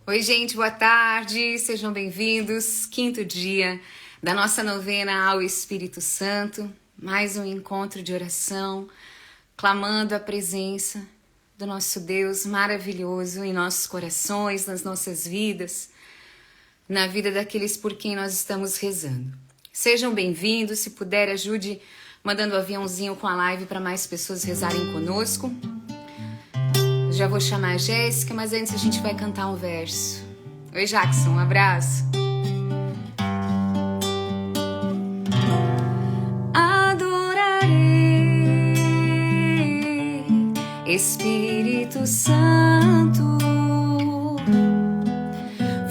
Oi, gente, boa tarde, sejam bem-vindos. Quinto dia da nossa novena ao Espírito Santo. Mais um encontro de oração, clamando a presença do nosso Deus maravilhoso em nossos corações, nas nossas vidas, na vida daqueles por quem nós estamos rezando. Sejam bem-vindos, se puder, ajude mandando o aviãozinho com a live para mais pessoas rezarem conosco. Já vou chamar a Jéssica, mas antes a gente vai cantar um verso. Oi, Jackson, um abraço. Adorarei, Espírito Santo,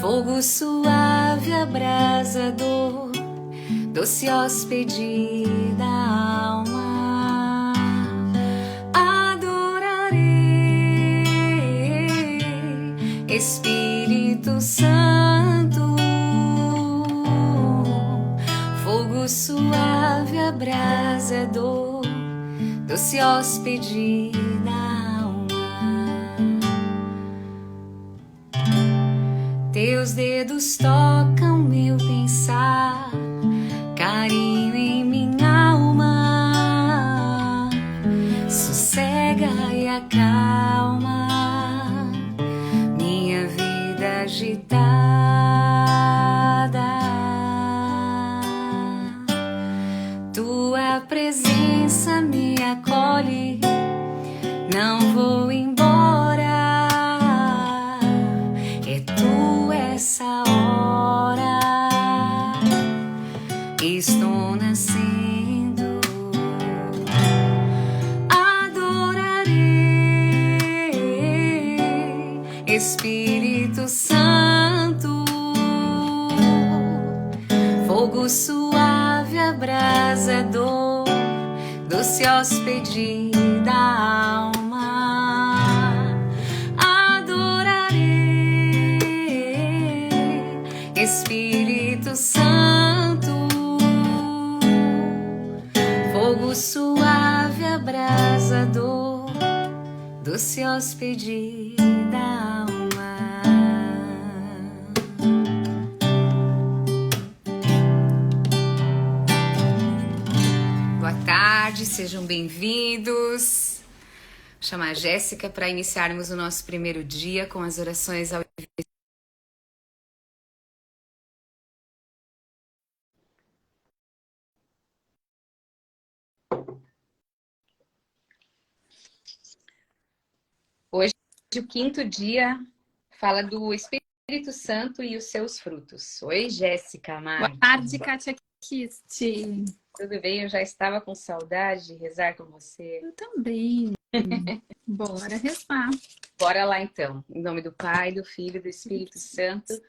fogo suave, abrasador, doce hóspede da alma. Espírito Santo, fogo suave, abrasador, doce hóspede da alma. Teus dedos tocam meu pensar, carinho em minha alma, sossega e acalma agitada. Tua presença me acolhe, não vou embora, é tu essa hora, estou nascendo. Adorarei, Espírito Santo, fogo suave, abrasador, doce hóspede da alma. Adorarei, Espírito Santo, fogo suave, abrasador, doce hóspede da alma. Boa tarde, sejam bem-vindos. Vou chamar a Jéssica para iniciarmos o nosso primeiro dia com as orações ao Hoje, o quinto dia, fala do Espírito Santo e os seus frutos. Oi, Jéssica, Mari. Boa tarde, Kátia Kist. Tudo bem? Eu já estava com saudade de rezar com você. Eu também. Bora rezar. Bora lá, então. Em nome do Pai, do Filho e do Espírito Santo.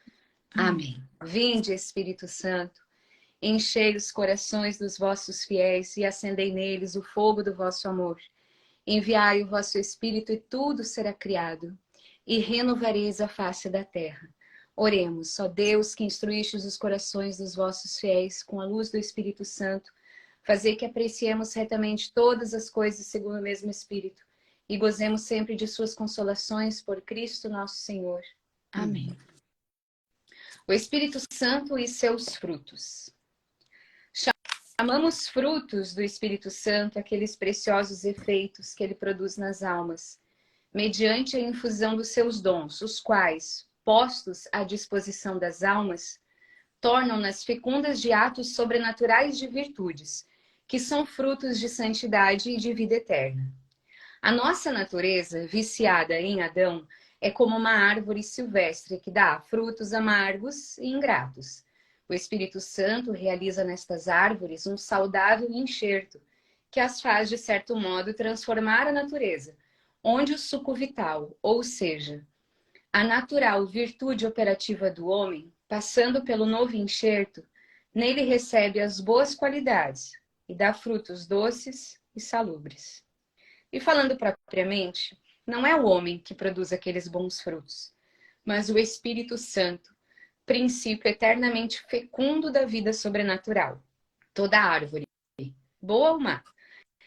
Amém. Vinde, Espírito Santo, enchei os corações dos vossos fiéis e acendei neles o fogo do vosso amor. Enviai o vosso Espírito e tudo será criado, e renovareis a face da terra. Oremos, ó Deus, que instruístes os corações dos vossos fiéis com a luz do Espírito Santo, fazei que apreciemos retamente todas as coisas segundo o mesmo Espírito, e gozemos sempre de suas consolações por Cristo nosso Senhor. Amém. O Espírito Santo e seus frutos. Chamamos frutos do Espírito Santo aqueles preciosos efeitos que ele produz nas almas, mediante a infusão dos seus dons, os quais, postos à disposição das almas, tornam-nas fecundas de atos sobrenaturais de virtudes, que são frutos de santidade e de vida eterna. A nossa natureza, viciada em Adão, é como uma árvore silvestre que dá frutos amargos e ingratos. O Espírito Santo realiza nestas árvores um saudável enxerto, que as faz, de certo modo, transformar a natureza, onde o suco vital, ou seja, a natural virtude operativa do homem, passando pelo novo enxerto, nele recebe as boas qualidades e dá frutos doces e salubres. E falando propriamente, não é o homem que produz aqueles bons frutos, mas o Espírito Santo, princípio eternamente fecundo da vida sobrenatural. Toda árvore, boa ou má,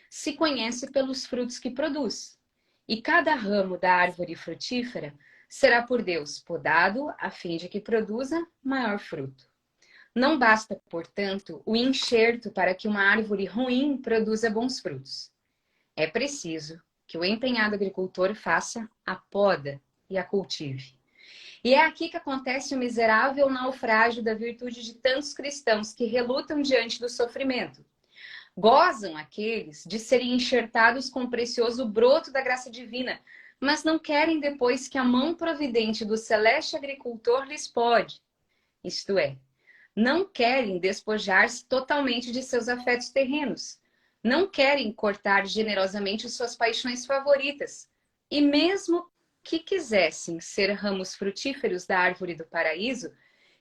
se conhece pelos frutos que produz. E cada ramo da árvore frutífera será por Deus podado a fim de que produza maior fruto. Não basta, portanto, o enxerto para que uma árvore ruim produza bons frutos. É preciso que o empenhado agricultor faça a poda e a cultive. E é aqui que acontece o miserável naufrágio da virtude de tantos cristãos que relutam diante do sofrimento. Gozam aqueles de serem enxertados com o precioso broto da graça divina, mas não querem depois que a mão providente do celeste agricultor lhes pode. Isto é, não querem despojar-se totalmente de seus afetos terrenos. Não querem cortar generosamente suas paixões favoritas. E mesmo que quisessem ser ramos frutíferos da árvore do paraíso,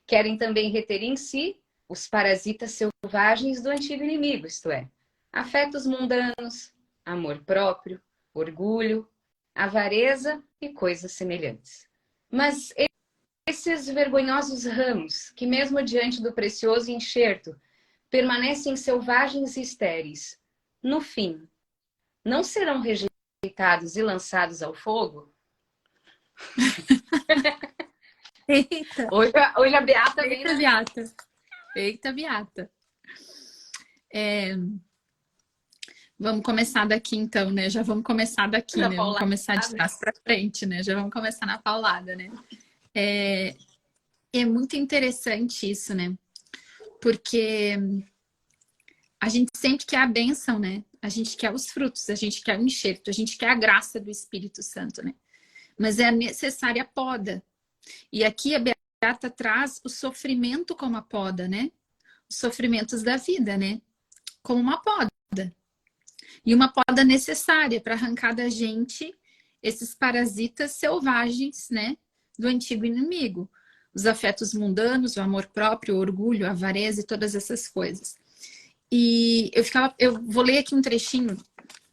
querem também reter em si os parasitas selvagens do antigo inimigo, isto é, afetos mundanos, amor próprio, orgulho, avareza e coisas semelhantes. Mas esses vergonhosos ramos, que mesmo diante do precioso enxerto, permanecem selvagens e estéreis, no fim, não serão rejeitados e lançados ao fogo? Eita! Hoje a Beata vem, Eita, né? Beata! Eita, Beata! Vamos começar daqui então, né? Já vamos começar daqui, Na né? Vamos paulada. começar de trás para frente, né? Já vamos começar na paulada, né? É muito interessante isso, né? Porque a gente sempre quer a bênção, né? A gente quer os frutos, a gente quer o enxerto, a gente quer a graça do Espírito Santo, né? Mas é necessária a poda. E aqui a Beata traz o sofrimento como a poda, né? Os sofrimentos da vida, né? Como uma poda. E uma poda necessária para arrancar da gente esses parasitas selvagens, né? Do antigo inimigo. Os afetos mundanos, o amor próprio, o orgulho, a avareza e todas essas coisas. E eu vou ler aqui um trechinho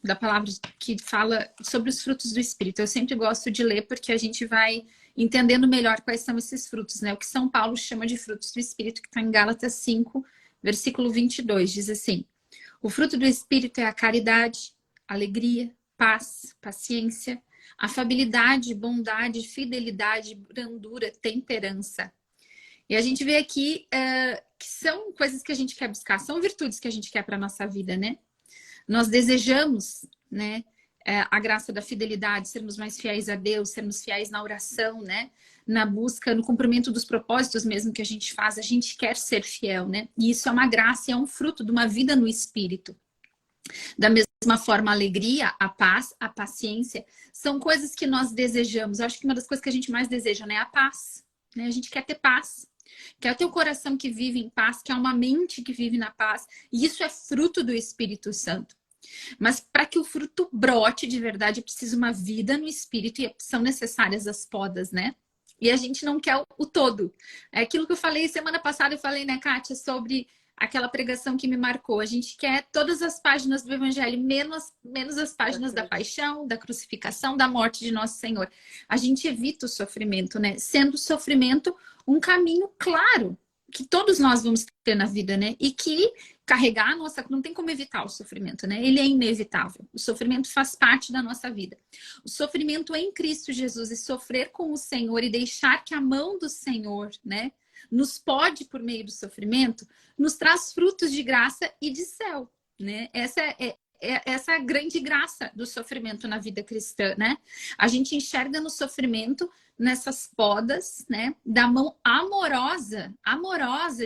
da palavra que fala sobre os frutos do Espírito. Eu sempre gosto de ler porque a gente vai entendendo melhor quais são esses frutos, né? O que São Paulo chama de frutos do Espírito, que está em Gálatas 5, versículo 22, diz assim: o fruto do Espírito é a caridade, alegria, paz, paciência, afabilidade, bondade, fidelidade, brandura, temperança. E a gente vê aqui que são coisas que a gente quer buscar, são virtudes que a gente quer para a nossa vida, né? Nós desejamos, né, a graça da fidelidade, sermos mais fiéis a Deus, sermos fiéis na oração, né? Na busca, no cumprimento dos propósitos mesmo que a gente faz, a gente quer ser fiel, né? E isso é uma graça, é um fruto de uma vida no Espírito. Da mesma forma, a alegria, a paz, a paciência, são coisas que nós desejamos. Eu acho que uma das coisas que a gente mais deseja, né, é a paz. Né? A gente quer ter paz. Quer ter um coração que vive em paz, quer uma mente que vive na paz. E isso é fruto do Espírito Santo. Mas para que o fruto brote de verdade, precisa uma vida no Espírito e são necessárias as podas, né? E a gente não quer o todo. É aquilo que eu falei semana passada, eu falei, né, Kátia, sobre aquela pregação que me marcou. A gente quer todas as páginas do Evangelho, menos as páginas da paixão, da crucificação, da morte de Nosso Senhor. A gente evita o sofrimento, né? Sendo o sofrimento um caminho claro que todos nós vamos ter na vida, né? E que carregar a nossa... Não tem como evitar o sofrimento, né? Ele é inevitável. O sofrimento faz parte da nossa vida. O sofrimento em Cristo Jesus e sofrer com o Senhor e deixar que a mão do Senhor, né, nos pode, por meio do sofrimento, nos traz frutos de graça e de céu, né? Essa é a grande graça do sofrimento na vida cristã, né? A gente enxerga no sofrimento, nessas podas, né? Da mão amorosa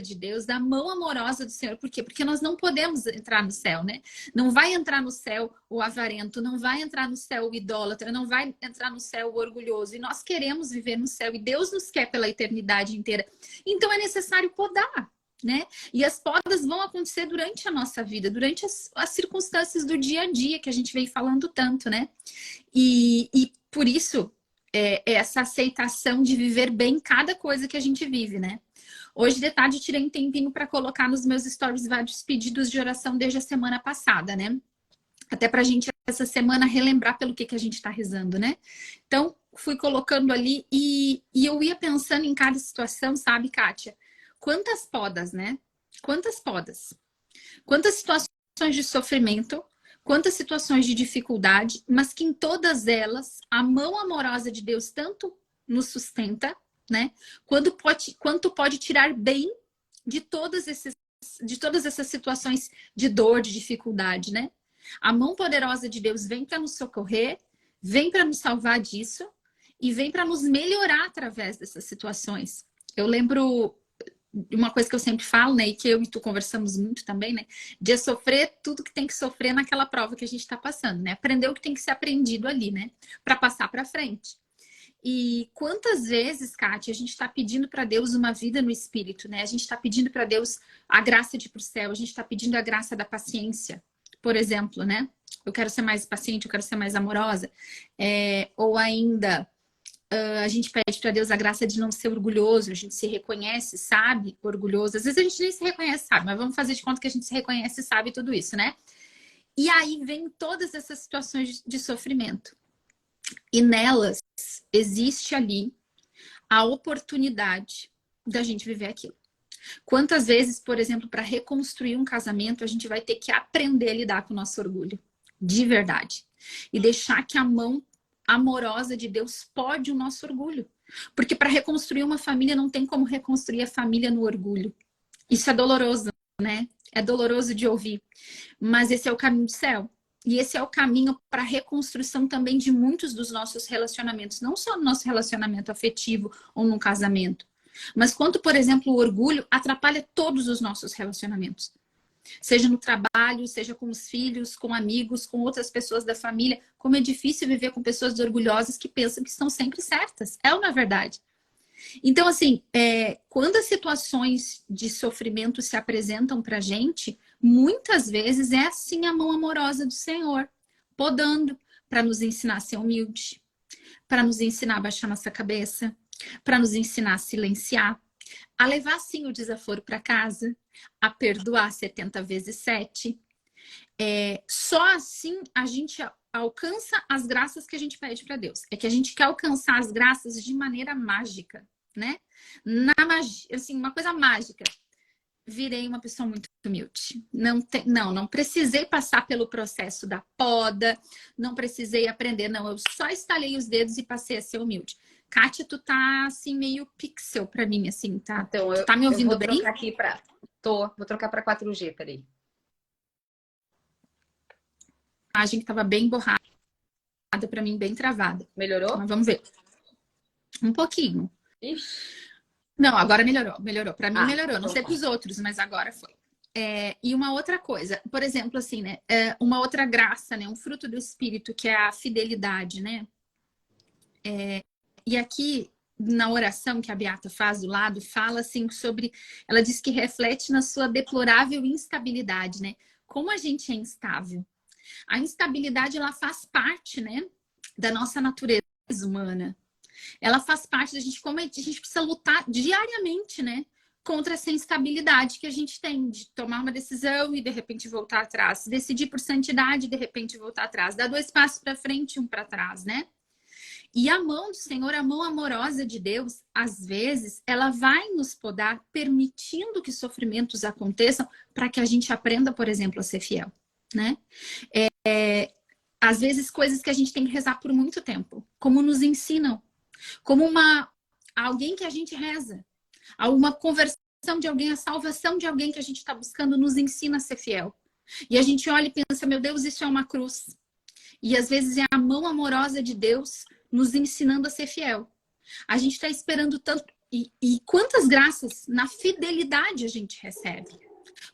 de Deus, da mão amorosa do Senhor. Por quê? Porque nós não podemos entrar no céu, né? Não vai entrar no céu o avarento, não vai entrar no céu o idólatra, não vai entrar no céu o orgulhoso. E nós queremos viver no céu e Deus nos quer pela eternidade inteira. Então é necessário podar. Né? E as podas vão acontecer durante a nossa vida, durante as circunstâncias do dia a dia que a gente vem falando tanto, né? E por isso essa aceitação de viver bem cada coisa que a gente vive, né? Hoje de tarde eu tirei um tempinho para colocar nos meus stories vários pedidos de oração desde a semana passada, né? Até para a gente essa semana relembrar pelo que a gente está rezando, né? Então fui colocando ali e eu ia pensando em cada situação, sabe, Kátia? Quantas podas, né? Quantas podas? Quantas situações de sofrimento, quantas situações de dificuldade, mas que em todas elas a mão amorosa de Deus tanto nos sustenta, né? Quanto pode tirar bem de de todas essas situações de dor, de dificuldade, né? A mão poderosa de Deus vem para nos socorrer, vem para nos salvar disso e vem para nos melhorar através dessas situações. Eu lembro uma coisa que eu sempre falo, né, e que eu e tu conversamos muito também, né, de sofrer tudo que tem que sofrer naquela prova que a gente está passando, né? Aprender o que tem que ser aprendido ali, né, para passar para frente. E quantas vezes, Kátia, a gente está pedindo para Deus uma vida no Espírito, né? A gente está pedindo para Deus a graça de ir para o céu, a gente está pedindo a graça da paciência, por exemplo, né? Eu quero ser mais paciente, eu quero ser mais amorosa. Ou ainda, a gente pede para Deus a graça de não ser orgulhoso, a gente se reconhece, sabe, orgulhoso. Às vezes a gente nem se reconhece, sabe, mas vamos fazer de conta que a gente se reconhece e sabe tudo isso, né? E aí vem todas essas situações de sofrimento. E nelas existe ali a oportunidade da gente viver aquilo. Quantas vezes, por exemplo, para reconstruir um casamento, a gente vai ter que aprender a lidar com o nosso orgulho, de verdade. E deixar que a mão amorosa de Deus pode o nosso orgulho. Porque para reconstruir uma família não tem como reconstruir a família no orgulho. Isso é doloroso, né? É doloroso de ouvir. Mas esse é o caminho do céu. E esse é o caminho para a reconstrução também de muitos dos nossos relacionamentos. Não só no nosso relacionamento afetivo ou num casamento. Mas quanto, por exemplo, o orgulho atrapalha todos os nossos relacionamentos. Seja no trabalho, seja com os filhos, com amigos, com outras pessoas da família. Como é difícil viver com pessoas orgulhosas que pensam que estão sempre certas. É ou não é verdade? Então, assim, quando as situações de sofrimento se apresentam pra gente, muitas vezes é assim a mão amorosa do Senhor, podando para nos ensinar a ser humilde, para nos ensinar a baixar nossa cabeça, para nos ensinar a silenciar, a levar sim o desaforo para casa, a perdoar 70 vezes 7. Só assim a gente alcança as graças que a gente pede para Deus. É que a gente quer alcançar as graças de maneira mágica, né? Assim, uma coisa mágica. Virei uma pessoa muito humilde. Não precisei passar pelo processo da poda, não precisei aprender, não. Eu só estalei os dedos e passei a ser humilde. Kátia, tu tá assim meio pixel pra mim, assim, tá? Então, tu tá me ouvindo bem? Vou trocar aqui vou trocar para 4G, peraí. A imagem que tava bem borrada pra mim, bem travada. Melhorou? Mas vamos ver. Um pouquinho. Ixi. Não, agora melhorou. Pra mim melhorou. Não então sei tá. pros outros, mas agora foi. E uma outra coisa, por exemplo, assim, né? Uma outra graça, né? Um fruto do Espírito, que é a fidelidade, né? E aqui, na oração que a Beata faz do lado, fala assim sobre... Ela diz que reflete na sua deplorável instabilidade, né? Como a gente é instável. A instabilidade, ela faz parte, né? Da nossa natureza humana. Ela faz parte da gente, como a gente precisa lutar diariamente, né? Contra essa instabilidade que a gente tem de tomar uma decisão e de repente voltar atrás. Decidir por santidade e de repente voltar atrás. Dar 2 passos para frente e 1 para trás, né? E a mão do Senhor, a mão amorosa de Deus, às vezes, ela vai nos podar, permitindo que sofrimentos aconteçam para que a gente aprenda, por exemplo, a ser fiel, né? Às vezes, coisas que a gente tem que rezar por muito tempo, como nos ensinam, como alguém que a gente reza, alguma conversão de alguém, a salvação de alguém que a gente está buscando nos ensina a ser fiel. E a gente olha e pensa, meu Deus, isso é uma cruz. E às vezes é a mão amorosa de Deus nos ensinando a ser fiel. A gente está esperando tanto. E quantas graças na fidelidade a gente recebe?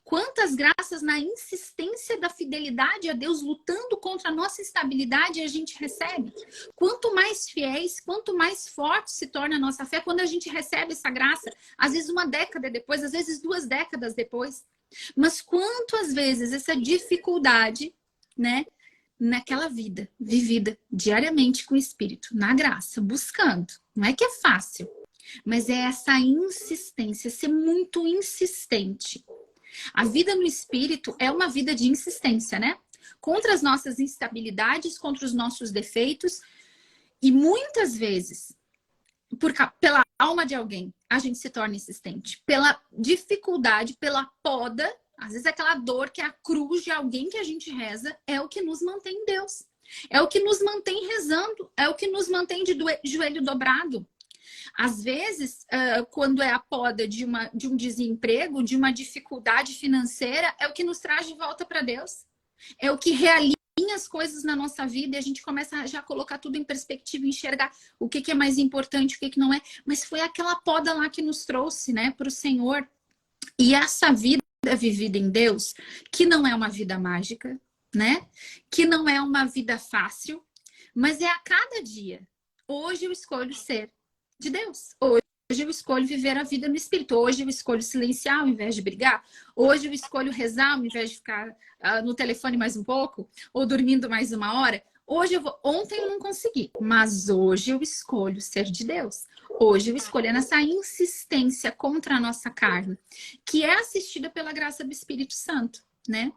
Quantas graças na insistência da fidelidade a Deus, lutando contra a nossa instabilidade, a gente recebe? Quanto mais fiéis, quanto mais forte se torna a nossa fé quando a gente recebe essa graça. Às vezes 1 década depois, às vezes 2 décadas depois. Mas quanto às vezes essa dificuldade, né? Naquela vida vivida diariamente com o Espírito, na graça, buscando. Não é que é fácil, mas é essa insistência, ser muito insistente. A vida no Espírito é uma vida de insistência, né? Contra as nossas instabilidades, contra os nossos defeitos. E muitas vezes, pela alma de alguém, a gente se torna insistente. Pela dificuldade, pela poda. Às vezes aquela dor que é a cruz de alguém que a gente reza é o que nos mantém em Deus. É o que nos mantém rezando. É o que nos mantém de joelho dobrado. Às vezes, quando é a poda de um desemprego, de uma dificuldade financeira, é o que nos traz de volta para Deus. É o que realinha as coisas na nossa vida e a gente começa a já colocar tudo em perspectiva, enxergar o que é mais importante, o que não é. Mas foi aquela poda lá que nos trouxe, né, para o Senhor. E essa vida vivida em Deus, que não é uma vida mágica, né? Que não é uma vida fácil, mas é a cada dia. Hoje eu escolho ser de Deus. Hoje eu escolho viver a vida no Espírito. Hoje eu escolho silenciar ao invés de brigar. Hoje eu escolho rezar ao invés de ficar no telefone mais um pouco ou dormindo mais uma hora. Ontem eu não consegui, mas hoje eu escolho ser de Deus. Hoje eu escolho nessa insistência contra a nossa carne, que é assistida pela graça do Espírito Santo, né?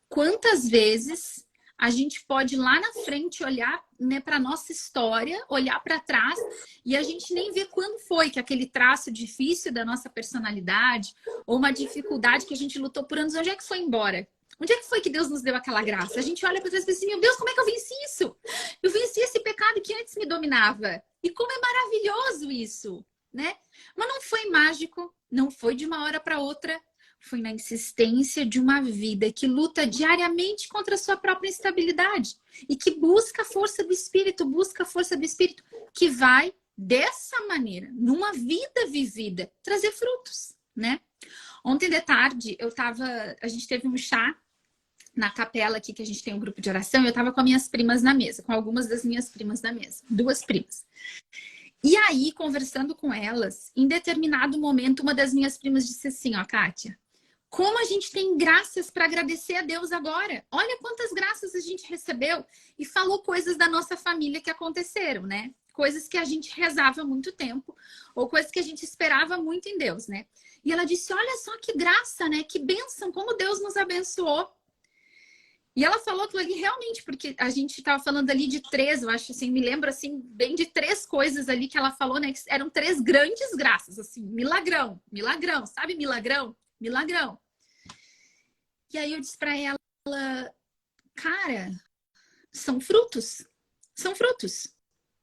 Quantas vezes a gente pode lá na frente olhar, né, para nossa história, olhar para trás e a gente nem vê quando foi que aquele traço difícil da nossa personalidade ou uma dificuldade que a gente lutou por anos, onde é que foi embora? Onde é que foi que Deus nos deu aquela graça? A gente olha para trás e pensa assim, meu Deus, como é que eu venci isso? Eu venci esse pecado que antes me dominava. E como é maravilhoso isso, né? Mas não foi mágico, não foi de uma hora para outra. Foi na insistência de uma vida que luta diariamente contra a sua própria instabilidade e que busca a força do Espírito, que vai, dessa maneira, numa vida vivida, trazer frutos, né? Ontem de tarde, a gente teve um chá na capela aqui, que a gente tem um grupo de oração, e eu tava com as minhas primas na mesa, com algumas das minhas primas na mesa, 2 primas. E aí, conversando com elas, em determinado momento, uma das minhas primas disse assim, ó, Kátia, como a gente tem graças para agradecer a Deus agora. Olha quantas graças a gente recebeu. E falou coisas da nossa família que aconteceram, né? Coisas que a gente rezava há muito tempo. Ou coisas que a gente esperava muito em Deus, né? E ela disse, olha só que graça, né? Que bênção, como Deus nos abençoou. E ela falou aquilo ali realmente, porque a gente estava falando ali de 3, eu acho assim, me lembro assim, bem de 3 coisas ali que ela falou, né? Que eram 3 grandes graças, assim, milagrão, sabe milagrão? Milagrão. E aí eu disse para ela, cara, são frutos.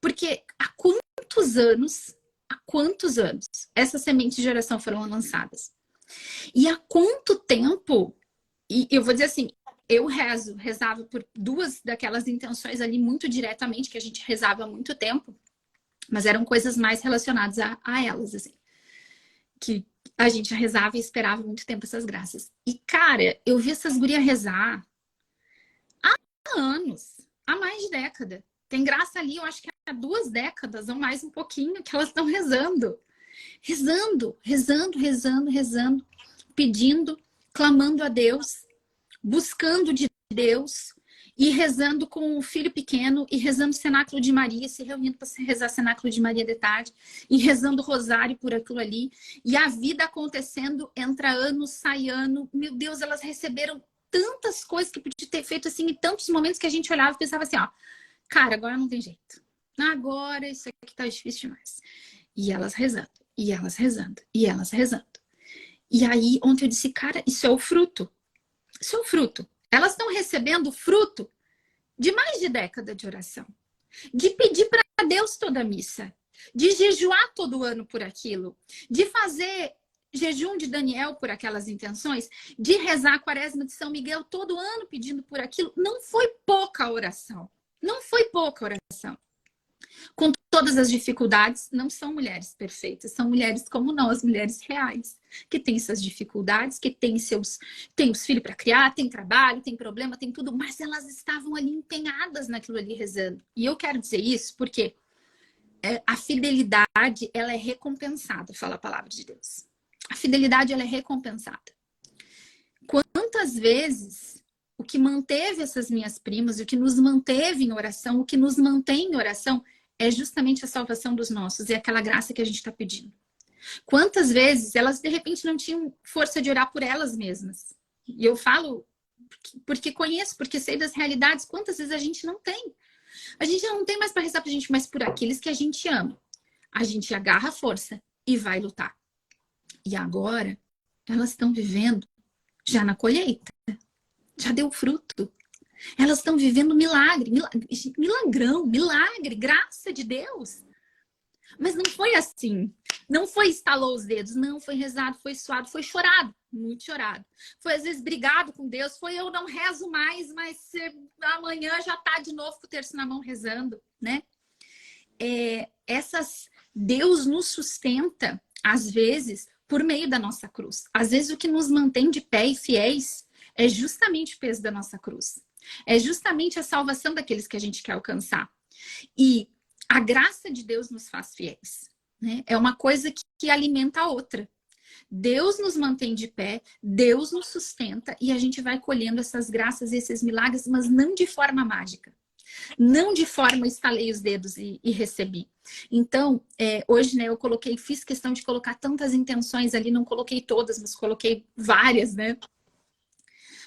Porque há quantos anos essas sementes de oração foram lançadas? E há quanto tempo, e eu vou dizer assim, eu rezava por 2 daquelas intenções ali muito diretamente, que a gente rezava há muito tempo, mas eram coisas mais relacionadas a elas, assim. Que a gente rezava e esperava muito tempo essas graças. E, cara, eu vi essas gurias rezar há anos, há mais de década. Tem graça ali, eu acho que há 2 décadas ou mais um pouquinho que elas estão rezando. Rezando, pedindo, clamando a Deus, buscando de Deus e rezando com o filho pequeno e rezando Cenáculo de Maria, se reunindo para rezar Cenáculo de Maria de tarde e rezando rosário por aquilo ali. E a vida acontecendo, entra ano, sai ano. Meu Deus, elas receberam tantas coisas que podia ter feito assim em tantos momentos que a gente olhava e pensava assim, ó, cara, agora não tem jeito. Agora isso aqui tá difícil demais. E elas rezando, e elas rezando, e elas rezando. E aí, ontem eu disse, cara, isso é o fruto. Isso é o fruto. Elas estão recebendo fruto de mais de década de oração. De pedir para Deus toda a missa. De jejuar todo ano por aquilo. De fazer jejum de Daniel por aquelas intenções. De rezar a quaresma de São Miguel todo ano pedindo por aquilo. Não foi pouca oração. Não foi pouca oração. Com todas as dificuldades, não são mulheres perfeitas, são mulheres como nós, mulheres reais, que têm essas dificuldades, que têm os filhos para criar, tem trabalho, tem problema, tem tudo, mas elas estavam ali empenhadas naquilo ali rezando. E eu quero dizer isso porque a fidelidade, ela é recompensada, fala a palavra de Deus. A fidelidade, ela é recompensada. Quantas vezes o que manteve essas minhas primas, o que nos manteve em oração, o que nos mantém em oração é justamente a salvação dos nossos e aquela graça que a gente está pedindo. Quantas vezes elas de repente não tinham força de orar por elas mesmas? E eu falo porque conheço, porque sei das realidades. Quantas vezes a gente não tem? A gente não tem mais para rezar pra gente, mas por aqueles que a gente ama. A gente agarra a força e vai lutar. E agora elas estão vivendo já na colheita. Já deu fruto. Elas estão vivendo milagre, milagrão, milagre, graça de Deus. Mas não foi assim. Não foi estalou os dedos, não, foi rezado, foi suado, foi chorado, muito chorado. Foi às vezes brigado com Deus, foi eu não rezo mais, mas amanhã já tá de novo com o terço na mão rezando, né? Deus nos sustenta, às vezes, por meio da nossa cruz. Às vezes o que nos mantém de pé e fiéis é justamente o peso da nossa cruz. É justamente a salvação daqueles que a gente quer alcançar. E a graça de Deus nos faz fiéis, né? É uma coisa que alimenta a outra. Deus nos mantém de pé, Deus nos sustenta e a gente vai colhendo essas graças e esses milagres, mas não de forma mágica. Não de forma estalei os dedos e recebi. Então, hoje, né, fiz questão de colocar tantas intenções ali, não coloquei todas, mas coloquei várias, né?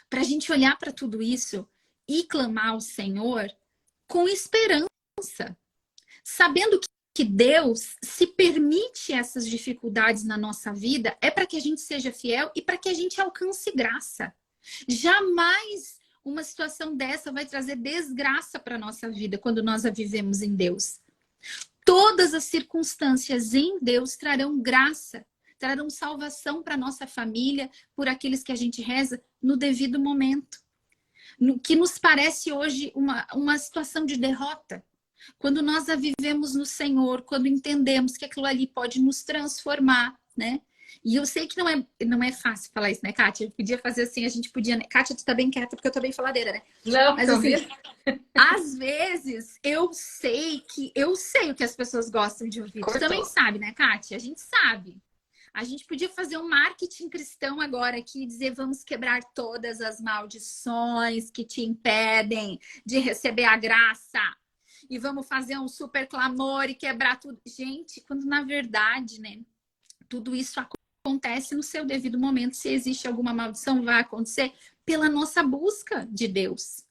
Para a gente olhar para tudo isso e clamar ao Senhor com esperança, sabendo que Deus, se permite essas dificuldades na nossa vida, é para que a gente seja fiel e para que a gente alcance graça. Jamais uma situação dessa vai trazer desgraça para a nossa vida quando nós a vivemos em Deus. Todas as circunstâncias em Deus trarão graça, trarão salvação para a nossa família, por aqueles que a gente reza no devido momento. No que nos parece hoje uma situação de derrota. Quando nós a vivemos no Senhor, quando entendemos que aquilo ali pode nos transformar, né? E eu sei que não é fácil falar isso, né, Kátia? Eu podia fazer assim, a gente podia... Né? Kátia, tu tá bem quieta porque eu tô bem faladeira, né? Não, mas assim, às vezes eu sei o que as pessoas gostam de ouvir. Cortou. Tu também sabe, né, Kátia? A gente sabe. A gente podia fazer um marketing cristão agora aqui e dizer: vamos quebrar todas as maldições que te impedem de receber a graça. E vamos fazer um super clamor e quebrar tudo. Gente, quando na verdade, né, tudo isso acontece no seu devido momento. Se existe alguma maldição, vai acontecer pela nossa busca de Deus.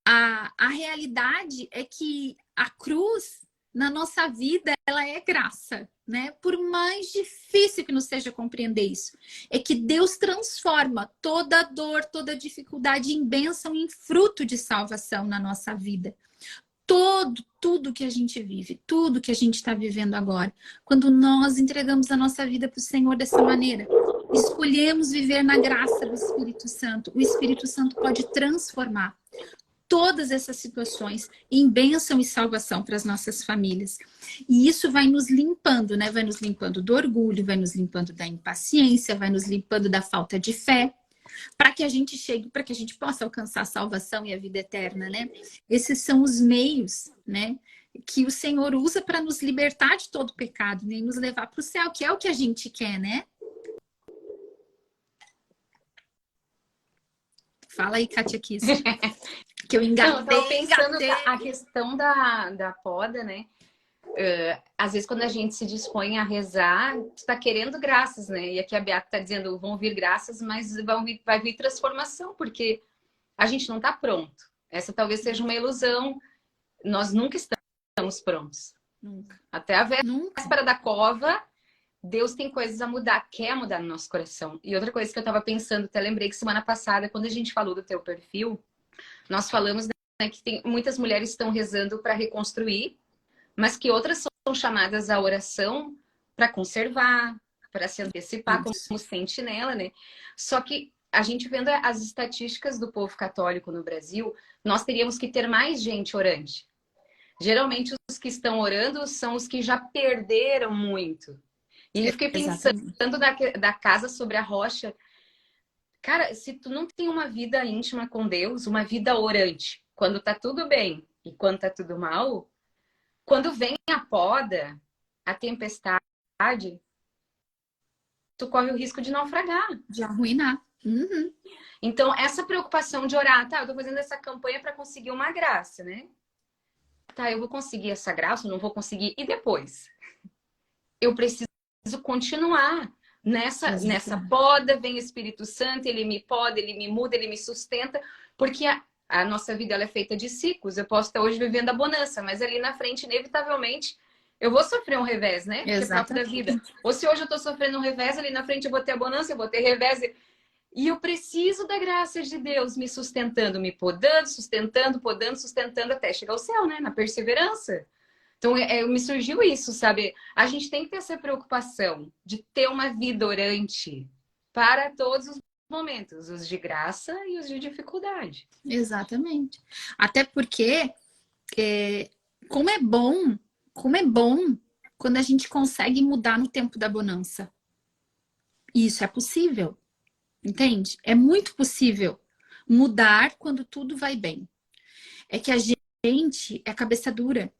A realidade é que a cruz, na nossa vida, ela é graça, né? Por mais difícil que nos seja compreender isso, é que Deus transforma toda dor, toda dificuldade em bênção, em fruto de salvação na nossa vida. Tudo que a gente vive, tudo que a gente está vivendo agora, quando nós entregamos a nossa vida para o Senhor dessa maneira, escolhemos viver na graça do Espírito Santo, o Espírito Santo pode transformar todas essas situações em bênção e salvação para as nossas famílias. E isso vai nos limpando, né? Vai nos limpando do orgulho, vai nos limpando da impaciência, vai nos limpando da falta de fé, para que a gente chegue, para que a gente possa alcançar a salvação e a vida eterna, né? Esses são os meios, né, que o Senhor usa para nos libertar de todo pecado, né, e nos levar para o céu, que é o que a gente quer, né? Fala aí, Kátia Kiss. Que eu engatei. Eu pensando a questão da poda, né? Às vezes quando a gente se dispõe a rezar, tu tá querendo graças, né? E aqui a Beata tá dizendo, vão vir graças, mas vai vir transformação, porque a gente não tá pronto. Essa talvez seja uma ilusão. Nós nunca estamos prontos. Nunca. Até a véspera da cova, Deus tem coisas a mudar, quer mudar no nosso coração. E outra coisa que eu tava pensando, até lembrei que semana passada, quando a gente falou do teu perfil, nós falamos, né, que muitas mulheres estão rezando para reconstruir, mas que outras são chamadas à oração para conservar, para se antecipar como sentinela, né? Só que a gente vendo as estatísticas do povo católico no Brasil, nós teríamos que ter mais gente orante. Geralmente os que estão orando são os que já perderam muito. E eu fiquei pensando da casa sobre a rocha. Cara, se tu não tem uma vida íntima com Deus, uma vida orante, quando tá tudo bem e quando tá tudo mal, quando vem a poda, a tempestade, tu corre o risco de naufragar. De arruinar. Uhum. Então, essa preocupação de orar, tá, eu tô fazendo essa campanha para conseguir uma graça, né? Tá, eu vou conseguir essa graça, eu não vou conseguir. E depois? Eu preciso continuar nessa poda, vem o Espírito Santo, ele me poda, ele me muda, ele me sustenta, porque a nossa vida ela é feita de ciclos. Eu posso estar hoje vivendo a bonança, mas ali na frente, inevitavelmente, eu vou sofrer um revés, né? Que é próprio da vida. Ou se hoje eu tô sofrendo um revés, ali na frente eu vou ter a bonança, eu vou ter revés. E eu preciso da graça de Deus me sustentando, me podando, sustentando, podando, sustentando até chegar ao céu, né? Na perseverança. Então, me surgiu isso, sabe? A gente tem que ter essa preocupação de ter uma vida orante para todos os momentos, os de graça e os de dificuldade. Exatamente. Até porque, como é bom quando a gente consegue mudar no tempo da bonança. E isso é possível, entende? É muito possível mudar quando tudo vai bem. É que a gente é cabeça dura.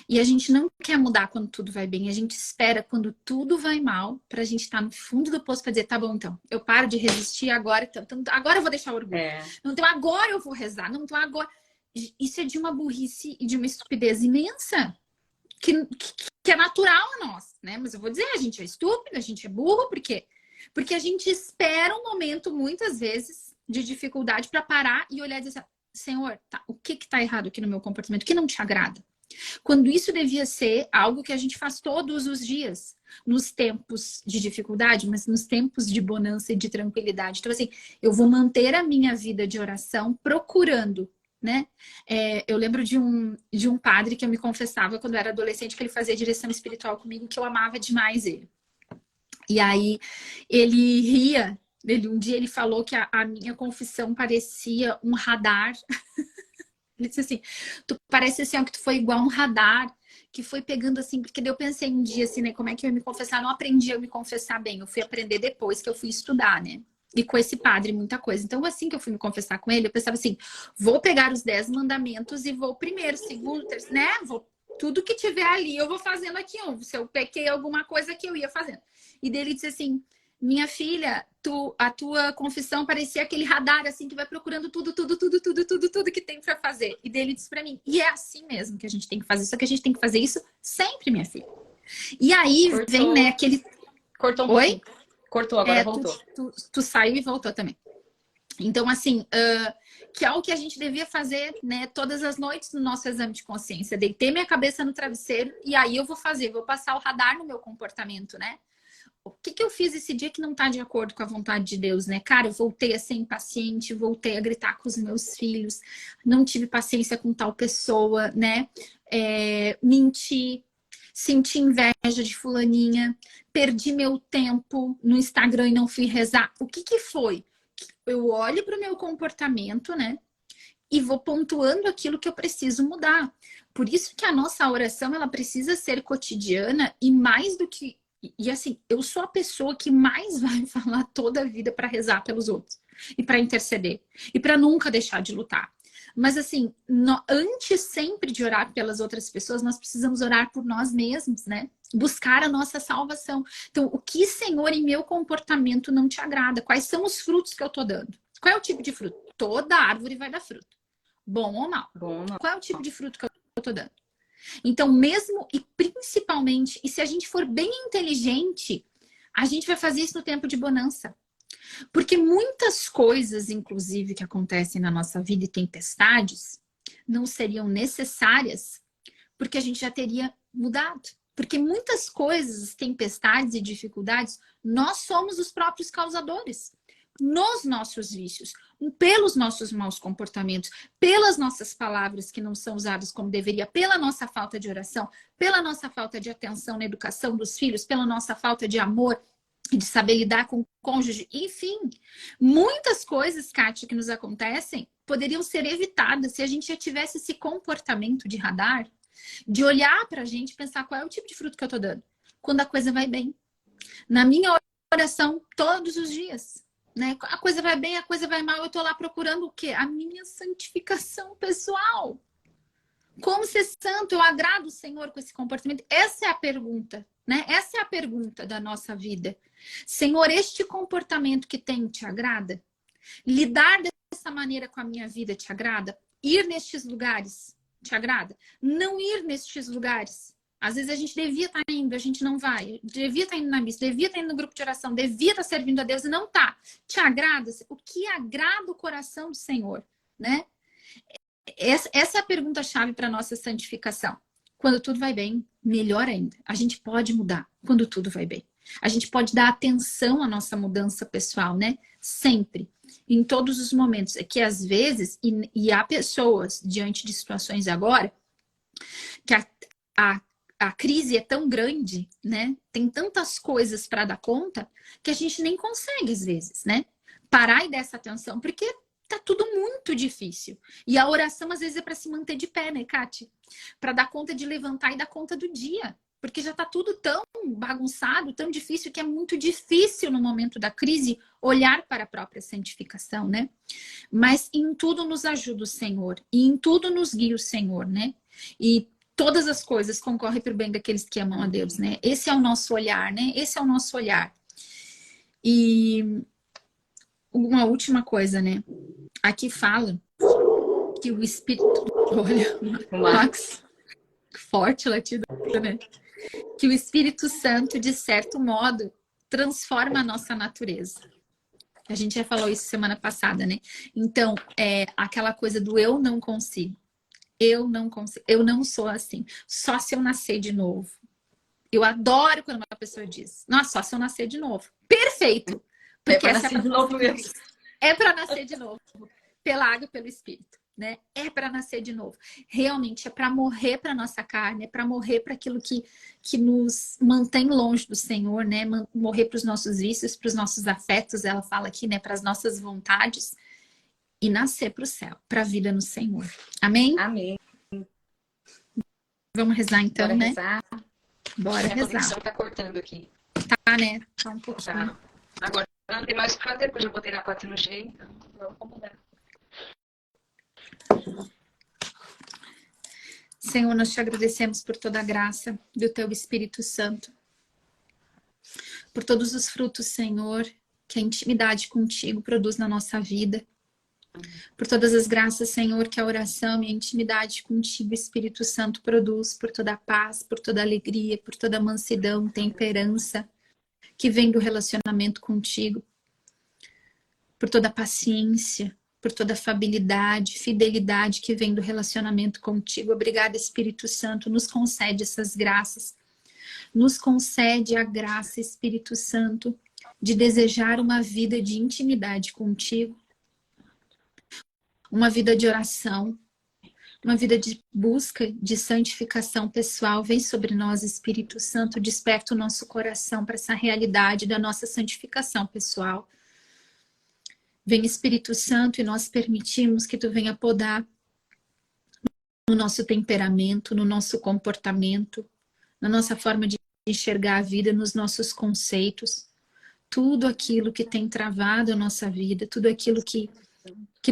E a gente não quer mudar quando tudo vai bem. A gente espera quando tudo vai mal pra gente estar no fundo do poço pra dizer, tá bom, então, eu paro de resistir agora, então agora eu vou deixar o orgulho. Então agora eu vou rezar. Não, então agora... Isso é de uma burrice e de uma estupidez imensa. Que é natural a nós, né? Mas eu vou dizer, a gente é estúpido, a gente é burro, por quê? Porque a gente espera um momento, muitas vezes, de dificuldade para parar e olhar e dizer assim, Senhor, tá, o que tá errado aqui no meu comportamento? O que não te agrada? Quando isso devia ser algo que a gente faz todos os dias, nos tempos de dificuldade, mas nos tempos de bonança e de tranquilidade. Então, assim, eu vou manter a minha vida de oração procurando, né? Eu lembro de um padre que eu me confessava quando eu era adolescente, que ele fazia direção espiritual comigo, que eu amava demais ele. E aí ele ria, um dia ele falou que a minha confissão parecia um radar. Ele disse assim, tu parece assim, ó, que tu foi igual um radar, que foi pegando assim, porque daí eu pensei um dia assim, né, como é que eu ia me confessar? Eu não aprendi a me confessar bem, eu fui aprender depois que eu fui estudar, né? E com esse padre, muita coisa. Então, assim que eu fui me confessar com ele, eu pensava assim, vou pegar os 10 mandamentos e vou primeiro, segundo, terceiro, né? Tudo que tiver ali, eu vou fazendo aqui. Se eu pequei alguma coisa que eu ia fazendo. E dele disse assim, minha filha, a tua confissão parecia aquele radar, assim, que vai procurando tudo que tem para fazer. E dele disse para mim, e é assim mesmo que a gente tem que fazer, só que a gente tem que fazer isso sempre, minha filha. E aí vem, né, aquele... Cortou um Oi? pouquinho. Cortou, agora voltou. Tu saiu e voltou também. Então, assim, que é o que a gente devia fazer, né, todas as noites no nosso exame de consciência. Deitei minha cabeça no travesseiro e aí eu vou passar o radar no meu comportamento, né? O que eu fiz esse dia que não tá de acordo com a vontade de Deus, né? Cara, eu voltei a ser impaciente, voltei a gritar com os meus filhos, não tive paciência com tal pessoa, né? Menti, senti inveja de fulaninha, perdi meu tempo no Instagram e não fui rezar. O que foi? Eu olho para o meu comportamento, né? E vou pontuando aquilo que eu preciso mudar. Por isso que a nossa oração, ela precisa ser cotidiana e mais do que... E assim, eu sou a pessoa que mais vai falar toda a vida para rezar pelos outros. E para interceder. E para nunca deixar de lutar. Mas assim, antes sempre de orar pelas outras pessoas, nós precisamos orar por nós mesmos, né? Buscar a nossa salvação. Então, o que, Senhor, em meu comportamento não te agrada? Quais são os frutos que eu tô dando? Qual é o tipo de fruto? Toda árvore vai dar fruto. Bom ou mal? Qual é o tipo de fruto que eu tô dando? Então, mesmo e principalmente, e se a gente for bem inteligente, a gente vai fazer isso no tempo de bonança. Porque muitas coisas, inclusive, que acontecem na nossa vida e tempestades, não seriam necessárias porque a gente já teria mudado. Porque muitas coisas, tempestades e dificuldades, nós somos os próprios causadores. Nos nossos vícios, pelos nossos maus comportamentos, pelas nossas palavras que não são usadas como deveria, pela nossa falta de oração, pela nossa falta de atenção na educação dos filhos, pela nossa falta de amor e de saber lidar com o cônjuge, enfim. Muitas coisas, Kátia, que nos acontecem poderiam ser evitadas se a gente já tivesse esse comportamento de radar, de olhar pra gente e pensar qual é o tipo de fruto que eu tô dando. Quando a coisa vai bem. Na minha oração, todos os dias. Né? A coisa vai bem, a coisa vai mal, eu tô lá procurando o quê? A minha santificação pessoal. Como ser santo? Eu agrado o Senhor com esse comportamento? Essa é a pergunta, né? Essa é a pergunta da nossa vida. Senhor, este comportamento que tenho te agrada? Lidar dessa maneira com a minha vida te agrada? Ir nestes lugares te agrada? Não ir nestes lugares? Às vezes a gente devia estar indo, a gente não vai. Devia estar indo na missa, devia estar indo no grupo de oração, devia estar servindo a Deus e não tá. Te agrada? O que agrada o coração do Senhor, né? Essa é a pergunta-chave para a nossa santificação. Quando tudo vai bem, melhor ainda. A gente pode mudar quando tudo vai bem. A gente pode dar atenção à nossa mudança pessoal, né? Sempre. Em todos os momentos. É que às vezes, e há pessoas diante de situações agora, que a crise é tão grande, né? Tem tantas coisas para dar conta que a gente nem consegue, às vezes, né? Parar e dar essa atenção, porque tá tudo muito difícil. E a oração, às vezes, é para se manter de pé, né, Kati? Para dar conta de levantar e dar conta do dia. Porque já tá tudo tão bagunçado, tão difícil, que é muito difícil no momento da crise olhar para a própria santificação, né? Mas em tudo nos ajuda o Senhor. E em tudo nos guia o Senhor, né? E todas as coisas concorrem para o bem daqueles que amam a Deus, né? Esse é o nosso olhar, né? Esse é o nosso olhar. E uma última coisa, né? Aqui fala que o Espírito... Olha, Max, forte latido, né? Que o Espírito Santo, de certo modo, transforma a nossa natureza. A gente já falou isso semana passada, né? Então, aquela coisa do eu não consigo. Eu não consigo, eu não sou assim. Só se eu nascer de novo. Eu adoro quando uma pessoa diz, nossa, só se eu nascer de novo. Perfeito! Porque essa é para nascer de novo. Pela água e pelo Espírito, né? É para nascer de novo. Realmente é para morrer para nossa carne, é para morrer para aquilo que nos mantém longe do Senhor, né? Morrer para os nossos vícios, para os nossos afetos, ela fala aqui, né? Para as nossas vontades. E nascer para o céu, para a vida no Senhor. Amém? Amém. Vamos rezar então, Bora né? rezar. Bora Minha rezar. conexão tá cortando aqui. Tá, né? Tá um pouquinho. Tá. Agora não tem mais o que fazer, porque eu já botei na 4G, então vamos mudar. Senhor, nós te agradecemos por toda a graça do teu Espírito Santo. Por todos os frutos, Senhor, que a intimidade contigo produz na nossa vida. Por todas as graças, Senhor, que a oração e a intimidade contigo, Espírito Santo, produz. Por toda a paz, por toda a alegria, por toda a mansidão, temperança que vem do relacionamento contigo. Por toda a paciência, por toda a afabilidade, fidelidade que vem do relacionamento contigo. Obrigada, Espírito Santo, nos concede essas graças. Nos concede a graça, Espírito Santo, de desejar uma vida de intimidade contigo, uma vida de oração, uma vida de busca de santificação pessoal. Vem sobre nós, Espírito Santo, desperta o nosso coração para essa realidade da nossa santificação pessoal. Vem, Espírito Santo, e nós permitimos que tu venha podar no nosso temperamento, no nosso comportamento, na nossa forma de enxergar a vida, nos nossos conceitos. Tudo aquilo que tem travado a nossa vida, tudo aquilo que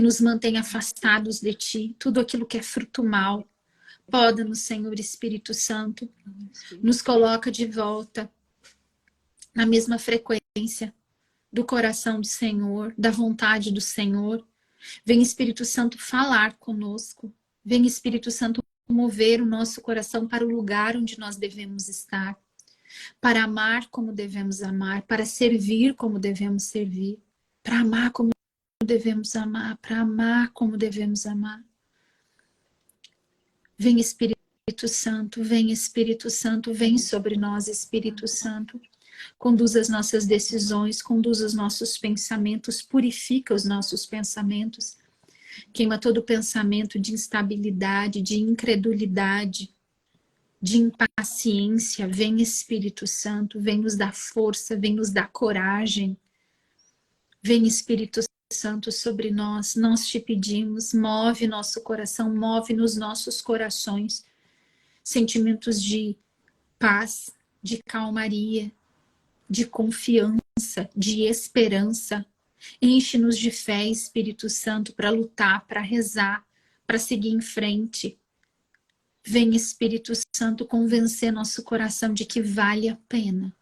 nos mantém afastados de ti, tudo aquilo que é fruto mal. Poda-nos, Senhor Espírito Santo, nos coloca de volta na mesma frequência do coração do Senhor, da vontade do Senhor. Vem, Espírito Santo, falar conosco. Vem, Espírito Santo, mover o nosso coração para o lugar onde nós devemos estar, para amar como devemos amar, para servir como devemos servir, para amar como devemos amar, para amar como devemos amar. Vem, Espírito Santo, vem, Espírito Santo, vem sobre nós, Espírito Santo. Conduz as nossas decisões, conduz os nossos pensamentos, purifica os nossos pensamentos. Queima todo pensamento de instabilidade, de incredulidade, de impaciência. Vem, Espírito Santo, vem nos dar força, vem nos dar coragem. Vem, Espírito Santo, sobre nós. Nós te pedimos, move nosso coração, move nos nossos corações sentimentos de paz, de calmaria, de confiança, de esperança. Enche-nos de fé, Espírito Santo, para lutar, para rezar, para seguir em frente. Vem, Espírito Santo, convencer nosso coração de que vale a pena,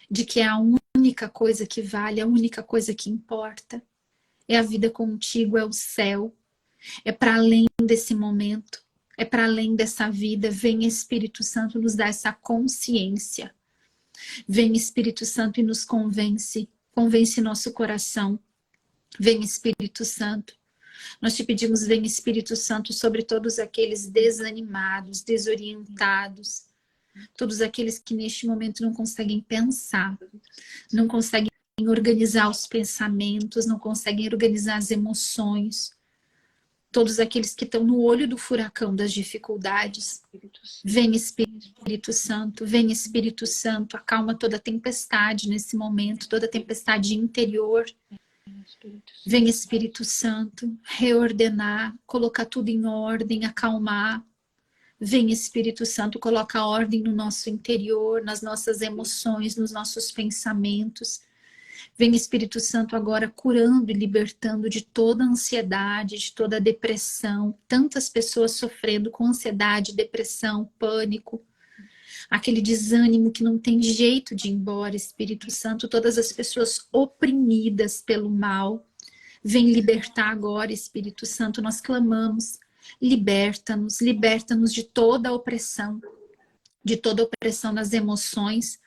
de que é a única coisa que vale, a única coisa que importa. É a vida contigo, é o céu, é para além desse momento, é para além dessa vida. Vem, Espírito Santo, nos dar essa consciência. Vem, Espírito Santo, e nos convence, convence nosso coração. Vem, Espírito Santo. Nós te pedimos, vem, Espírito Santo, sobre todos aqueles desanimados, desorientados, todos aqueles que neste momento não conseguem pensar, não conseguem organizar os pensamentos, não conseguem organizar as emoções. Todos aqueles que estão no olho do furacão das dificuldades. Vem Espírito Santo, vem Espírito Santo, acalma toda tempestade nesse momento, toda tempestade interior. Vem Espírito Santo, reordenar, colocar tudo em ordem, acalmar. Vem Espírito Santo, coloca ordem no nosso interior, nas nossas emoções, nos nossos pensamentos. Vem Espírito Santo agora curando e libertando de toda ansiedade, de toda depressão. Tantas pessoas sofrendo com ansiedade, depressão, pânico. Aquele desânimo que não tem jeito de ir embora, Espírito Santo. Todas as pessoas oprimidas pelo mal. Vem libertar agora, Espírito Santo. Nós clamamos. Liberta-nos, liberta-nos de toda a opressão. De toda a opressão nas emoções,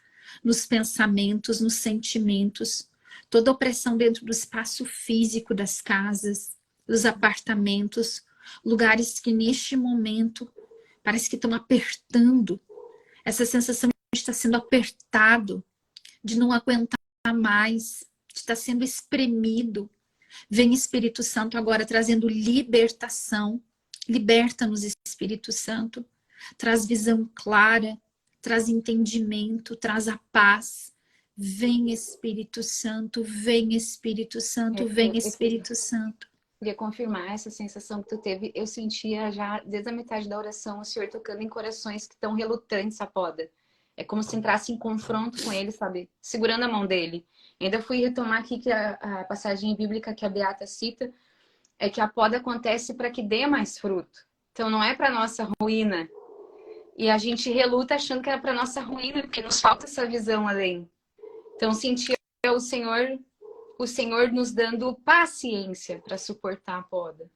nos pensamentos, nos sentimentos. Toda opressão dentro do espaço físico das casas, dos apartamentos, lugares que neste momento parece que estão apertando. Essa sensação de estar sendo apertado, de não aguentar mais, de estar sendo espremido. Vem Espírito Santo agora trazendo libertação. Liberta-nos, Espírito Santo. Traz visão clara, traz entendimento, traz a paz. Vem Espírito Santo, vem Espírito Santo, vem Espírito Santo. Queria confirmar essa sensação que tu teve. Eu sentia já desde a metade da oração o Senhor tocando em corações que estão relutantes a poda. É como se entrasse em confronto com ele, sabe? Segurando a mão dele. Ainda fui retomar aqui que a passagem bíblica que a Beata cita é que a poda acontece para que dê mais fruto. Então não é para nossa ruína. E a gente reluta achando que era para nossa ruína, porque nos falta essa visão além. Então sentia o Senhor nos dando paciência para suportar a poda.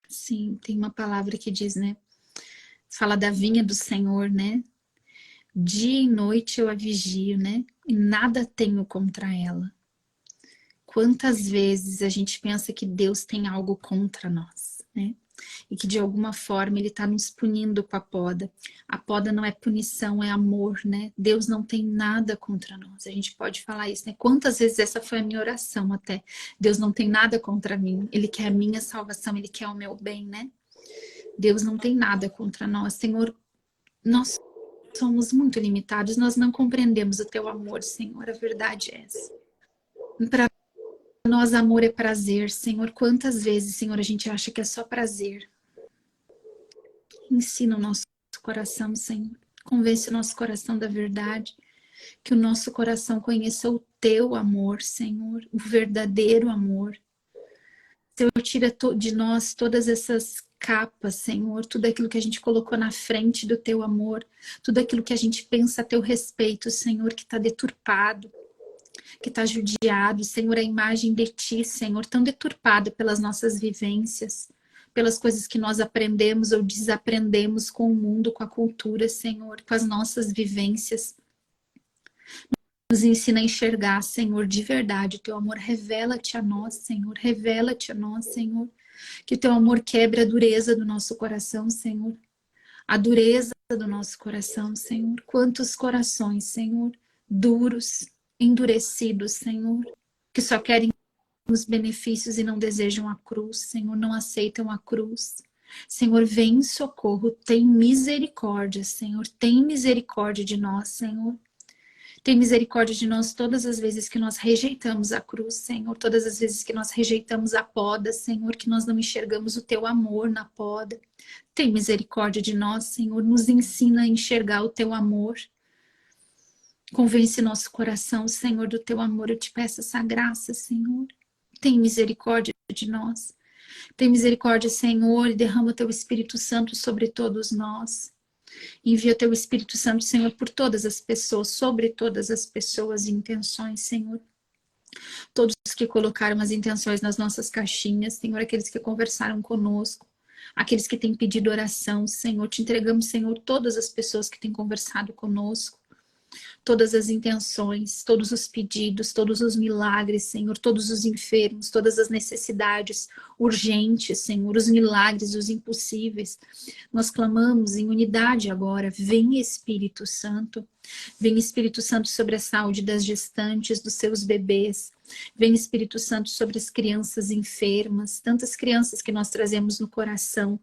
Sim, tem uma palavra que diz, né? Fala da vinha do Senhor, né? Dia e noite eu a vigio, né? E nada tenho contra ela. Quantas vezes a gente pensa que Deus tem algo contra nós, né? E que de alguma forma Ele está nos punindo com a poda. A poda não é punição, é amor, né? Deus não tem nada contra nós. A gente pode falar isso, né? Quantas vezes essa foi a minha oração até. Deus não tem nada contra mim. Ele quer a minha salvação, Ele quer o meu bem, né? Deus não tem nada contra nós. Senhor, nós somos muito limitados, nós não compreendemos o Teu amor, Senhor. A verdade é essa. Para nós, amor é prazer, Senhor. Quantas vezes, Senhor, a gente acha que é só prazer? Ensina o nosso coração, Senhor. Convence o nosso coração da verdade. Que o nosso coração conheça o Teu amor, Senhor. O verdadeiro amor. Senhor, tira de nós todas essas capas, Senhor. Tudo aquilo que a gente colocou na frente do Teu amor. Tudo aquilo que a gente pensa a Teu respeito, Senhor, que está deturpado. Que está judiado, Senhor, a imagem de Ti, Senhor, tão deturpada pelas nossas vivências, pelas coisas que nós aprendemos ou desaprendemos com o mundo, com a cultura, Senhor, com as nossas vivências. Nos ensina a enxergar, Senhor, de verdade, o Teu amor. Revela-te a nós, Senhor, revela-te a nós, Senhor. Que o Teu amor quebre a dureza do nosso coração, Senhor. A dureza do nosso coração, Senhor. Quantos corações, Senhor, duros, endurecidos, Senhor, que só querem os benefícios e não desejam a cruz, Senhor, não aceitam a cruz. Senhor, vem em socorro, tem misericórdia, Senhor, tem misericórdia de nós, Senhor. Tem misericórdia de nós todas as vezes que nós rejeitamos a cruz, Senhor, todas as vezes que nós rejeitamos a poda, Senhor, que nós não enxergamos o Teu amor na poda. Tem misericórdia de nós, Senhor, nos ensina a enxergar o Teu amor. Convence nosso coração, Senhor, do Teu amor. Eu te peço essa graça, Senhor. Tem misericórdia de nós. Tem misericórdia, Senhor, e derrama o Teu Espírito Santo sobre todos nós. Envia o Teu Espírito Santo, Senhor, por todas as pessoas, sobre todas as pessoas e intenções, Senhor. Todos que colocaram as intenções nas nossas caixinhas, Senhor, aqueles que conversaram conosco, aqueles que têm pedido oração, Senhor. Te entregamos, Senhor, todas as pessoas que têm conversado conosco. todas as intenções, todos os pedidos, todos os milagres, Senhor, todos os enfermos, todas as necessidades urgentes, Senhor, os milagres, os impossíveis. Nós clamamos em unidade agora. Vem Espírito Santo. Vem Espírito Santo sobre a saúde das gestantes, dos seus bebês. Vem Espírito Santo sobre as crianças enfermas, tantas crianças que nós trazemos no coração,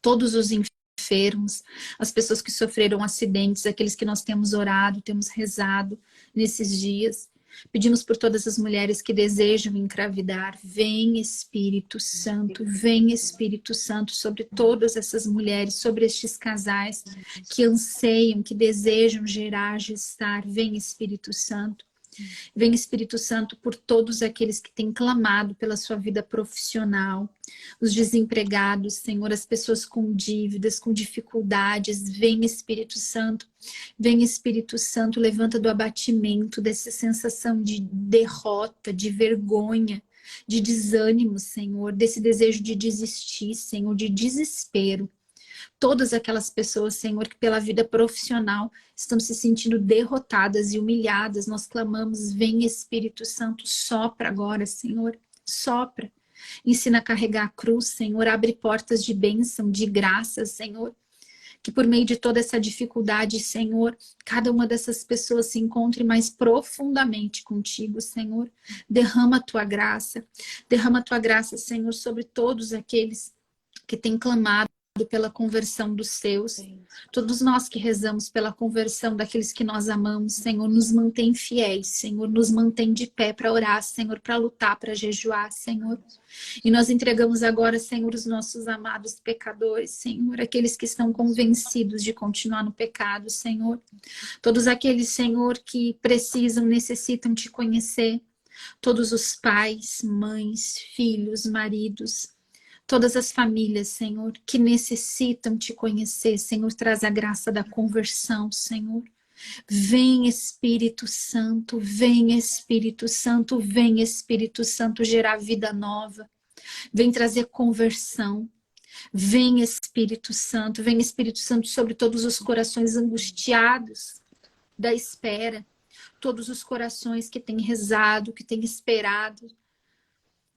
todos os enfermos, as pessoas que sofreram acidentes, aqueles que nós temos orado, temos rezado nesses dias. Pedimos por todas as mulheres que desejam engravidar. Vem Espírito Santo sobre todas essas mulheres, sobre estes casais que anseiam, que desejam gerar, gestar. Vem Espírito Santo. Vem Espírito Santo por todos aqueles que têm clamado pela sua vida profissional, os desempregados, Senhor, as pessoas com dívidas, com dificuldades. Vem Espírito Santo. Vem Espírito Santo, levanta do abatimento, dessa sensação de derrota, de vergonha, de desânimo, Senhor, desse desejo de desistir, Senhor, de desespero. Todas aquelas pessoas, Senhor, que pela vida profissional estão se sentindo derrotadas e humilhadas, nós clamamos, vem Espírito Santo, sopra agora, Senhor, sopra. Ensina a carregar a cruz, Senhor, abre portas de bênção, de graça, Senhor. Que por meio de toda essa dificuldade, Senhor, cada uma dessas pessoas se encontre mais profundamente contigo, Senhor. Derrama a tua graça, Senhor, sobre todos aqueles que têm clamado pela conversão dos seus. Todos nós que rezamos pela conversão daqueles que nós amamos, Senhor, nos mantém fiéis, Senhor, nos mantém de pé para orar, Senhor, para lutar, para jejuar, Senhor. E nós entregamos agora, Senhor, os nossos amados pecadores, Senhor, aqueles que estão convencidos de continuar no pecado, Senhor. Todos aqueles, Senhor, que precisam, necessitam te conhecer. Todos os pais, mães, filhos, maridos, todas as famílias, Senhor, que necessitam te conhecer, Senhor, traz a graça da conversão, Senhor. Vem Espírito Santo, vem Espírito Santo, vem Espírito Santo gerar vida nova. Vem trazer conversão. Vem Espírito Santo sobre todos os corações angustiados da espera. Todos os corações que têm rezado, que têm esperado,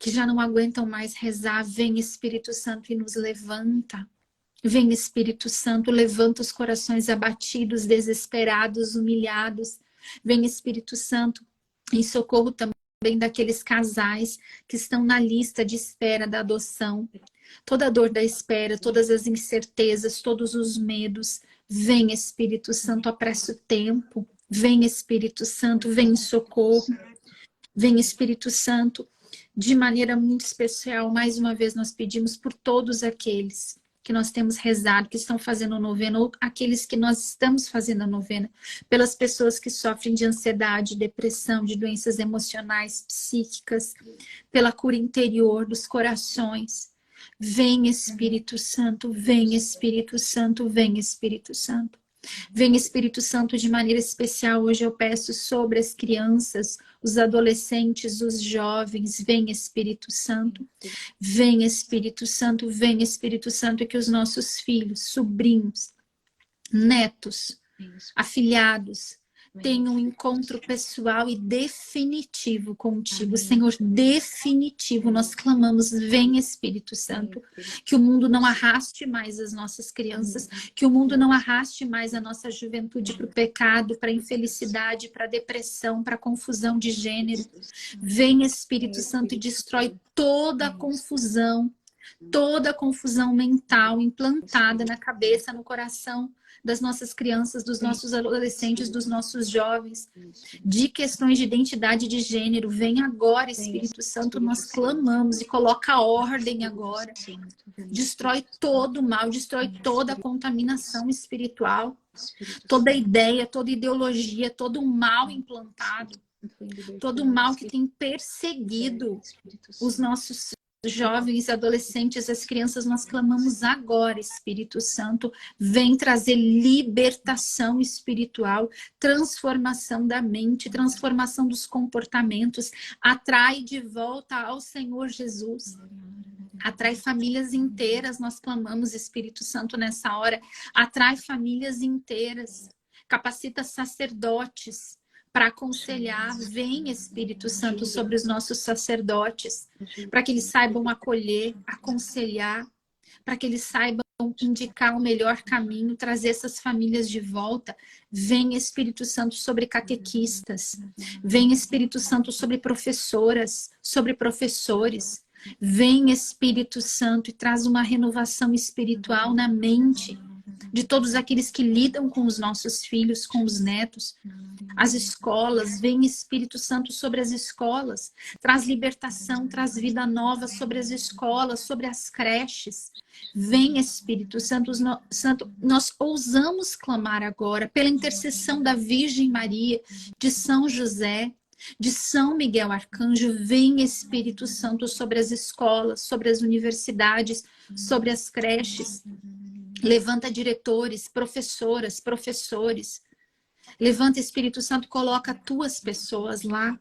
que já não aguentam mais rezar. Vem Espírito Santo e nos levanta. Vem Espírito Santo, levanta os corações abatidos, desesperados, humilhados. Vem Espírito Santo em socorro também daqueles casais que estão na lista de espera da adoção. Toda a dor da espera, todas as incertezas, todos os medos. Vem Espírito Santo, apressa o tempo. Vem Espírito Santo, vem em socorro. Vem Espírito Santo. De maneira muito especial, mais uma vez nós pedimos por todos aqueles que nós temos rezado, que estão fazendo a novena, ou aqueles que nós estamos fazendo a novena, pelas pessoas que sofrem de ansiedade, depressão, de doenças emocionais, psíquicas, pela cura interior dos corações. Vem Espírito Santo, vem Espírito Santo, vem Espírito Santo. Vem Espírito Santo de maneira especial, hoje eu peço sobre as crianças, os adolescentes, os jovens. Vem Espírito Santo, vem Espírito Santo, vem Espírito Santo, e que os nossos filhos, sobrinhos, netos, afilhados, tenham um encontro pessoal e definitivo contigo, Senhor, definitivo. Nós clamamos, vem Espírito Santo, que o mundo não arraste mais as nossas crianças, que o mundo não arraste mais a nossa juventude para o pecado, para a infelicidade, para a depressão, para a confusão de gênero. Vem Espírito Santo e destrói toda a confusão mental implantada na cabeça, no coração das nossas crianças, dos nossos adolescentes, dos nossos jovens, de questões de identidade de gênero. Vem agora, Espírito Santo, nós clamamos, e coloca ordem agora. Destrói todo o mal, destrói toda a contaminação espiritual, toda ideia, toda ideologia, todo o mal implantado, todo o mal que tem perseguido os nossos jovens, adolescentes, as crianças. Nós clamamos agora, Espírito Santo, vem trazer libertação espiritual, transformação da mente, transformação dos comportamentos, atrai de volta ao Senhor Jesus. Atrai famílias inteiras, nós clamamos, Espírito Santo, nessa hora. Atrai famílias inteiras. capacita sacerdotes para aconselhar. Vem, Espírito Santo, sobre os nossos sacerdotes, para que eles saibam acolher, aconselhar, para que eles saibam indicar o melhor caminho, trazer essas famílias de volta. Vem, Espírito Santo, sobre catequistas. Vem, Espírito Santo, sobre professoras, sobre professores. Vem, Espírito Santo, e traz uma renovação espiritual na mente de todos aqueles que lidam com os nossos filhos, com os netos. As escolas, vem, Espírito Santo, sobre as escolas. Traz libertação, traz vida nova sobre as escolas, sobre as creches. Vem, Espírito Santo, nós ousamos clamar agora pela intercessão da Virgem Maria, de São José, de São Miguel Arcanjo. Vem, Espírito Santo, sobre as escolas, sobre as universidades, sobre as creches. Levanta diretores, professoras, professores. Levanta, Espírito Santo, coloca tuas pessoas lá.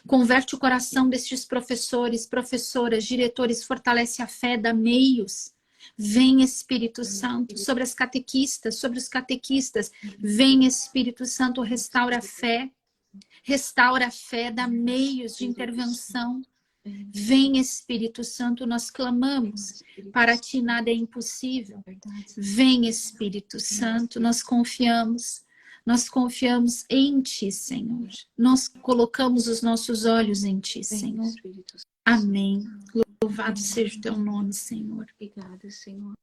Converte o coração destes professores, professoras, diretores, fortalece a fé, dá meios. Vem, Espírito Santo, sobre as catequistas, sobre os catequistas. Vem, Espírito Santo, restaura a fé. Restaura a fé, dá meios de intervenção. Vem, Espírito Santo, nós clamamos. Para ti nada é impossível. Vem, Espírito Santo, nós confiamos. Nós confiamos em ti, Senhor. Nós colocamos os nossos olhos em ti, Senhor. Amém. Louvado seja o teu nome, Senhor. Obrigada, Senhor.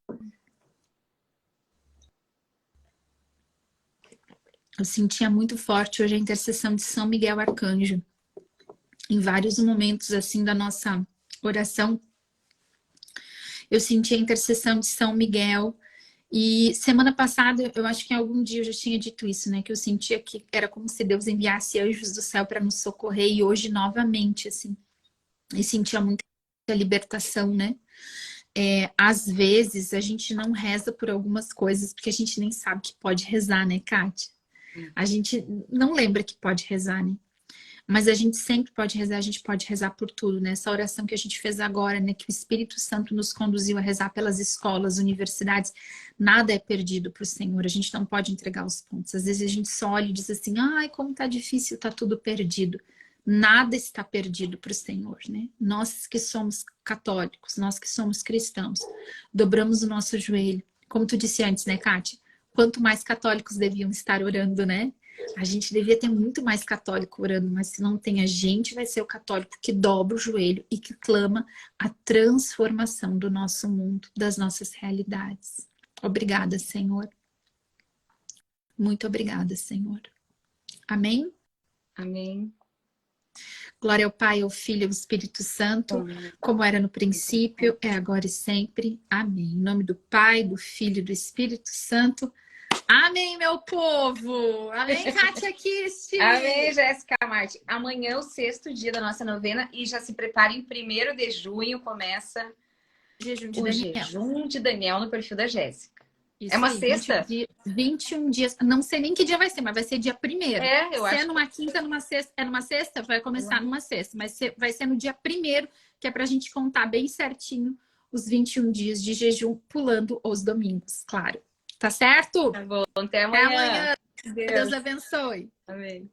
Eu sentia muito forte hoje a intercessão de São Miguel Arcanjo. Em vários momentos assim da nossa oração, eu senti a intercessão de São Miguel. E semana passada, eu acho que em algum dia eu já tinha dito isso, né? Que eu sentia que era como se Deus enviasse anjos do céu para nos socorrer. E hoje, novamente, assim. E sentia muita libertação, né? Às vezes, a gente não reza por algumas coisas, porque a gente nem sabe que pode rezar, né, Kátia? A gente não lembra que pode rezar, né? Mas a gente sempre pode rezar, a gente pode rezar por tudo, né? Essa oração que a gente fez agora, né? Que o Espírito Santo nos conduziu a rezar pelas escolas, universidades. Nada é perdido para o Senhor, a gente não pode entregar os pontos. Às vezes a gente só olha e diz assim, ai, como tá difícil, tá tudo perdido. Nada está perdido para o Senhor, né? Nós que somos católicos, nós que somos cristãos, dobramos o nosso joelho. Como tu disse antes, né, Kátia? Quanto mais católicos deviam estar orando, né? A gente devia ter muito mais católico orando, mas se não tem, a gente vai ser o católico que dobra o joelho e que clama a transformação do nosso mundo, das nossas realidades. Obrigada, Senhor. Muito obrigada, Senhor. Amém? Amém. Glória ao Pai, ao Filho e ao Espírito Santo, como era no princípio, é agora e sempre. Amém. Em nome do Pai, do Filho e do Espírito Santo. Amém, meu povo! Amém, Kátia Kisti! Amém, Jéssica Marte. Amanhã é o 6º dia da nossa novena e já se preparem, 1º de junho começa Jejum de o Daniel. jejum de Daniel no perfil da Jéssica. Isso é uma aí, sexta? 21 dias. Não sei nem que dia vai ser, mas vai ser dia 1º. Eu Se acho. é numa quinta, numa sexta. É numa sexta? Vai começar numa sexta. Mas vai ser no dia 1º, que é pra gente contar bem certinho os 21 dias de jejum, pulando os domingos, claro. Tá certo? Tá bom, até amanhã. Até amanhã. Deus abençoe. Amém.